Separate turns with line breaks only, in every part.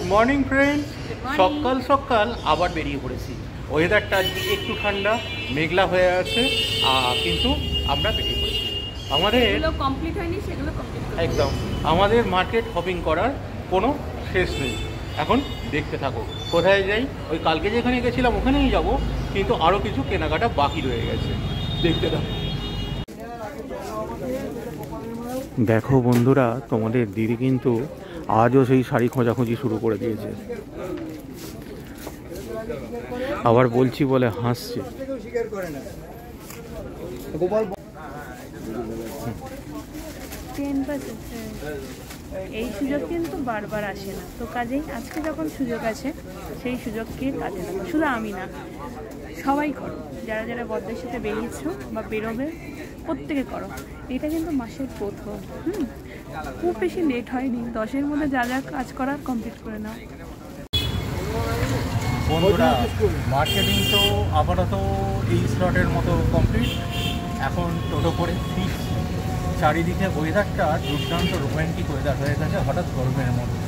Good morning friends. সকাল সকাল আবার বেরিয়ে পড়েছি। ওয়েদারটা আজকে একটু ঠান্ডা, মেঘলা হয়ে আছে, কিন্তু আমরা বেরিয়ে পড়েছি। আমাদের
কমপ্লিট হয়নি, সেগুলো কমপ্লিট
একদম আমাদের মার্কেট শপিং করার কোনো শেষ নেই। এখন দেখতে থাকো কোথায় যাই। ওই কালকে যেখানে গেছিলাম ওখানেই যাব, কিন্তু আরও কিছু কেনাকাটা বাকি রয়ে গেছে, দেখতে থাকো। দেখো বন্ধুরা, তোমাদের দিদি কিন্তু আজও সেই শাড়ি খোঁজাখুঁজি শুরু করে দিয়েছে। আবার বলছি বলে হাসছে।
এই সুযোগ কিন্তু বারবার আসে না, তো কাজেই আজকে যখন সুযোগ আছে সেই সুযোগকে কাজে লাগো। শুধু আমি না, সবাই করো, যারা যারা বড়দের সাথে বেরিয়েছো বা বেরোবে প্রত্যেকে করো। এটা কিন্তু মাসের প্রথম, খুব বেশি লেট হয়নি, 10-এর মধ্যে যা যা কাজ করার কমপ্লিট করে নাও।
বন্ধুরা, মার্কেটিং তো আপাতত এই স্লটের মতো কমপ্লিট। এখন টোটো করে ফিরছি। চারিদিকে ওয়েদারটা দুর্দান্ত রোম্যান্টিক ওয়েদার হয়ে গেছে হঠাৎ গরমের মধ্যে।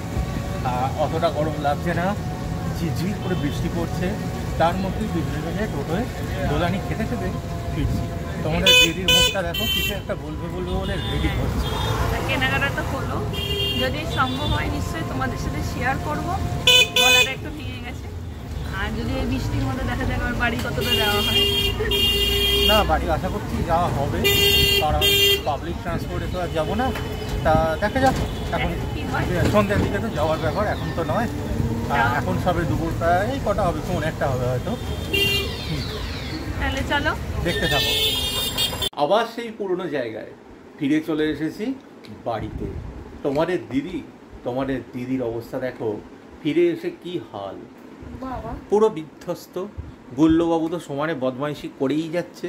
অতটা গরম লাগছে না, ঝিরঝির করে বৃষ্টি পড়ছে, তার মধ্যেই বিভিন্ন জায়গায় টোটোয় দোলানি খেতে খেতে ফিরছি। তোমাদের দিদির মুখটা দেখো, কিছু একটা বলবে বলে রেডি করছে।
কেনাকাটা তো হলো, যদি সম্ভব হয় নিশ্চয়ই তোমাদের সাথে শেয়ার করবো। গলাটা একটু ভেঙে গেছে, আর যদি এই বৃষ্টির মধ্যে দেখা যায় আমার বাড়ি কতটা যাওয়া হয়
না, বাড়ি আশা করছি যাওয়া হবে, কারণ পাবলিক ট্রান্সপোর্টে তো আর যাবো না। তা দেখা যাক, এখন সন্ধ্যার দিকে তো যাওয়ার ব্যাপার, এখন তো নয়। এখন সবে দুপুর প্রায় কটা হবে, ফোন একটা হবে হয়তো।
তাহলে চলো
দেখতে থাকো। আবার সেই পুরনো জায়গায় ফিরে চলে এসেছি, বাড়িতে। তোমাদের দিদির অবস্থা দেখো, ফিরে এসে কি হাল, পুরো বিধ্বস্ত। গুল্লবাবু তো সমানে বদমাইশি করেই যাচ্ছে,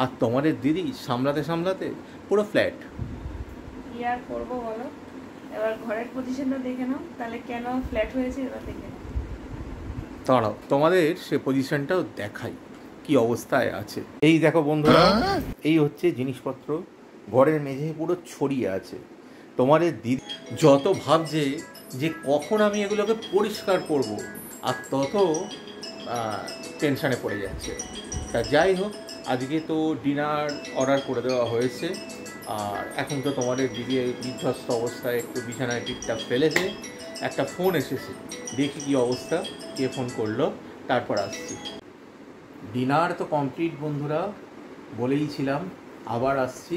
আর তোমাদের দিদি সামলাতে সামলাতে পুরো ফ্ল্যাট।
কি আর করবো বলো, এবার ঘরের পজিশনটা দেখে নাও, তাহলে কেন ফ্ল্যাট হয়েছে এবার দেখে নাও।
দাঁড়াও, তোমাদের সে পজিশনটাও দেখাই কি অবস্থায় আছে। এই দেখো বন্ধুরা, এই হচ্ছে জিনিসপত্র, ঘরের মেঝে পুরো ছড়িয়ে আছে। তোমাদের দিদি যত ভাবছে যে কখন আমি এগুলোকে পরিষ্কার করব, আর তত টেনশানে পড়ে যাচ্ছে। তা যাই হোক, আজকে তো ডিনার অর্ডার করে দেওয়া হয়েছে, আর এখন তো তোমাদের দিদি বিধ্বস্ত অবস্থায় একটু বিছানায় টিপটা ফেলেছে। একটা ফোন এসেছে, দেখি কি অবস্থা, কে ফোন করলো, তারপর আসছি। ডিনার তো কমপ্লিট বন্ধুরা, বলেইছিলাম আবার আসছি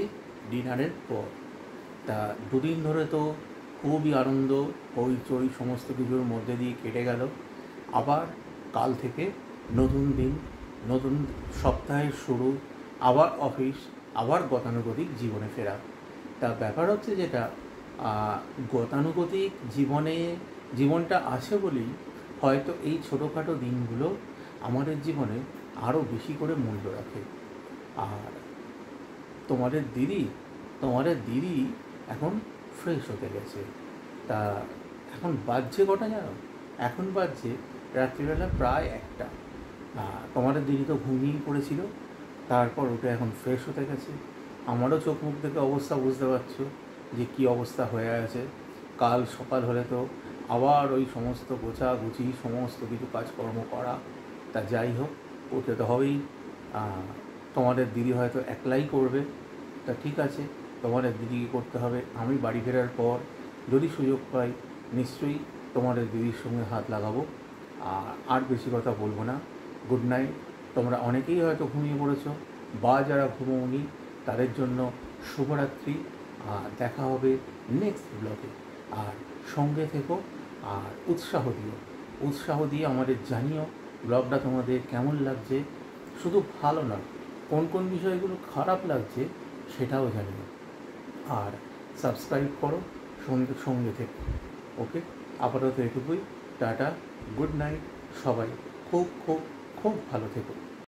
ডিনারের পর। তা দুদিন ধরে তো খুবই আনন্দ, হইচই সমস্ত কিছুর মধ্যে দিয়ে কেটে গেল। আবার কাল থেকে নতুন দিন, নতুন সপ্তাহের শুরু, আবার অফিস, আবার গতানুগতিক জীবনে ফেরা। তা ব্যাপার হচ্ছে যেটা, গতানুগতিক জীবনটা আছে বলেই হয়তো এই ছোটোখাটো দিনগুলো আমাদের জীবনে আরও বেশি করে মূল্য রাখে। আর তোমাদের দিদি এখন ফ্রেশ হতে গেছে। তা এখন বাজছে কটা জানো? এখন বাজছে রাত্রিবেলা প্রায় 1টা। তোমাদের দিদি তো ঘুমিয়েই পড়েছিল, তারপর উঠে এখন ফ্রেশ হতে গেছে। আমারও চোখ মুখ দেখে অবস্থা বুঝতে পারছো যে কী অবস্থা হয়ে আছে। কাল সকাল হলে তো আবার ওই সমস্ত গোছাগুছি, সমস্ত কিছু কাজকর্ম করা। তা যাই হোক, করতে তো হবেই। তোমাদের দিদি হয়তো একলাই করবে, তা ঠিক আছে, তোমাদের দিদিকে করতে হবে। আমি বাড়ি ফেরার পর যদি সুযোগ পাই নিশ্চয়ই তোমাদের দিদির সঙ্গে হাত লাগাবো। আর বেশি কথা বলবো না। Good night. তোমরা অনেকেই হয়তো ঘুমিয়ে পড়েছো, বা যারা ঘুমোওনি তাদের জন্য শুভরাত্রি। আর দেখা হবে নেক্সট ব্লগে। আর সঙ্গে থেকো, আর উৎসাহ দিয়ে আমাদের জানিও ব্লগটা তোমাদের কেমন লাগছে। শুধু ভালো না, কোন কোন বিষয়গুলো খারাপ লাগছে সেটাও জানিও। আর সাবস্ক্রাইব করো, সঙ্গে থেকো। ওকে, আপাতত এটুকুই। Tata, good night. সবাই খুব খুব খুব ভালো থেকো।